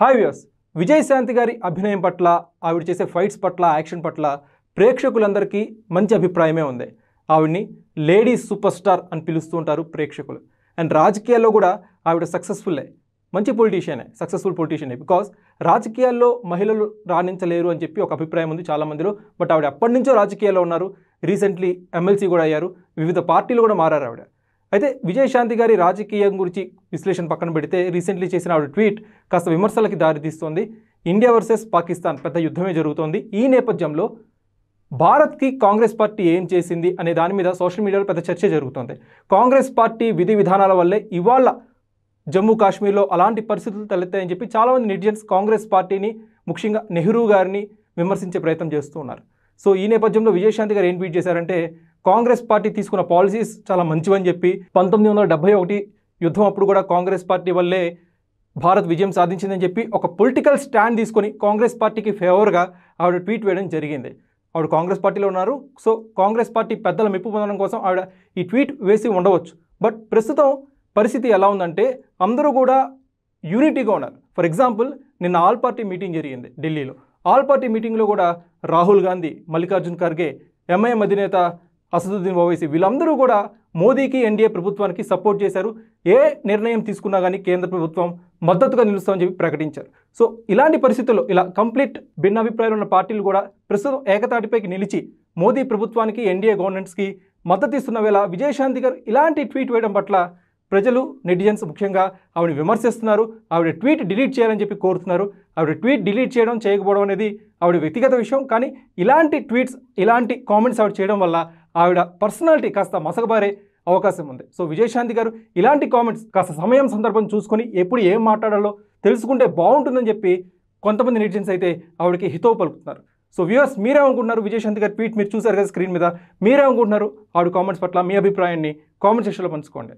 Hi viewers, Vijayashanti గారి అభినయం పట్ల, ఆవిడ చేసే ఫైట్స్ పట్ల, యాక్షన్ పట్ల ప్రేక్షకులందరికీ మంచి అభిప్రాయమే ఉంది. ఆవిడ్ని లేడీ సూపర్ స్టార్ అని పిలుస్తూ ఉంటారు ప్రేక్షకులు. అండ్ రాజకీయాల్లో కూడా ఆవిడ సక్సెస్ఫుల్లే, మంచి పొలిటీషియనే, సక్సెస్ఫుల్ పొలిటీషియనే. బికాస్ రాజకీయాల్లో మహిళలు రాణించలేరు అని చెప్పి ఒక అభిప్రాయం ఉంది చాలామందిలో. బట్ ఆవిడ ఎప్పటి నుంచో రాజకీయాల్లో ఉన్నారు. రీసెంట్లీ ఎమ్మెల్సీ కూడా అయ్యారు, వివిధ పార్టీలు కూడా మారారు ఆవిడ. అయితే విజయశాంతి గారి రాజకీయం గురించి విశ్లేషణ పక్కన పెడితే రీసెంట్లీ చేసిన ఆవిడ ట్వీట్ కాస్త విమర్శలకి దారితీస్తోంది. ఇండియా వర్సెస్ పాకిస్తాన్ పెద్ద యుద్ధమే జరుగుతోంది. ఈ నేపథ్యంలో భారత్కి కాంగ్రెస్ పార్టీ ఏం చేసింది అనే దాని మీద సోషల్ మీడియాలో పెద్ద చర్చ జరుగుతోంది. కాంగ్రెస్ పార్టీ విధి విధానాల వల్లే ఇవాళ జమ్మూ కాశ్మీర్లో అలాంటి పరిస్థితులు తలెత్తాయని చెప్పి చాలామంది నెటిజన్స్ కాంగ్రెస్ పార్టీని, ముఖ్యంగా నెహ్రూ గారిని విమర్శించే ప్రయత్నం చేస్తూ ఉన్నారు. సో ఈ నేపథ్యంలో విజయశాంతి గారు ఏం ట్వీట్ చేశారంటే, కాంగ్రెస్ పార్టీ తీసుకున్న పాలసీస్ చాలా మంచివని చెప్పి 1971 యుద్ధం అప్పుడు కూడా కాంగ్రెస్ పార్టీ వల్లే భారత్ విజయం సాధించిందని చెప్పి ఒక పొలిటికల్ స్టాండ్ తీసుకొని కాంగ్రెస్ పార్టీకి ఫేవర్గా ఆవిడ ట్వీట్ వేయడం జరిగింది. ఆవిడ కాంగ్రెస్ పార్టీలో ఉన్నారు. సో కాంగ్రెస్ పార్టీ పెద్దల మెప్పు పొందడం కోసం ఆవిడ ఈ ట్వీట్ వేసి ఉండవచ్చు. బట్ ప్రస్తుతం పరిస్థితి ఎలా ఉందంటే అందరూ కూడా యూనిటీగా ఉన్నారు. ఫర్ ఎగ్జాంపుల్ నిన్న ఆల్ పార్టీ మీటింగ్ జరిగింది ఢిల్లీలో. ఆల్ పార్టీ మీటింగ్లో కూడా రాహుల్ గాంధీ, మల్లికార్జున్ ఖర్గే, ఎంఐఎం అధినేత అసదుద్దీన్ ఓవైసీ వీళ్ళందరూ కూడా మోదీకి, ఎన్డీఏ ప్రభుత్వానికి సపోర్ట్ చేశారు. ఏ నిర్ణయం తీసుకున్నా కానీ కేంద్ర ప్రభుత్వం మద్దతుగా నిలుస్తామని చెప్పి ప్రకటించారు. సో ఇలాంటి పరిస్థితుల్లో ఇలా కంప్లీట్ భిన్నాభిప్రాయాలు ఉన్న పార్టీలు కూడా ప్రస్తుతం ఏకతాటిపైకి నిలిచి మోదీ ప్రభుత్వానికి, ఎన్డీఏ గవర్నెన్స్కి మద్దతు ఇస్తున్న వేళ విజయశాంతి గారు ఇలాంటి ట్వీట్ వేయడం పట్ల ప్రజలు, నెటిజన్స్ ముఖ్యంగా ఆవిడ విమర్శిస్తున్నారు. ఆవిడ ట్వీట్ డిలీట్ చేయాలని చెప్పి కోరుతున్నారు. ఆవిడ ట్వీట్ డిలీట్ చేయడం, చేయకపోవడం అనేది ఆవిడ వ్యక్తిగత విషయం. కానీ ఇలాంటి ట్వీట్స్, ఇలాంటి కామెంట్స్ ఆవిడ చేయడం వల్ల ఆవిడ పర్సనాలిటీ కాస్త మసకబారే అవకాశం ఉంది. సో విజయశాంతి గారు ఇలాంటి కామెంట్స్ కాస్త సమయం, సందర్భం చూసుకొని ఎప్పుడు ఏం మాట్లాడాలో తెలుసుకుంటే బాగుంటుందని చెప్పి కొంతమంది నెటిజన్స్ అయితే ఆవిడకి హితవు పలుకుతున్నారు. సో వ్యూయర్స్, మీరేమనుకుంటున్నారు? విజయశాంతి గారి ట్వీట్ మీరు చూసారు కదా స్క్రీన్ మీద. మీరేమనుకుంటున్నారు ఆవిడ కామెంట్స్ పట్ల? మీ అభిప్రాయాన్ని కామెంట్ సెక్షన్లో పంచుకోండి.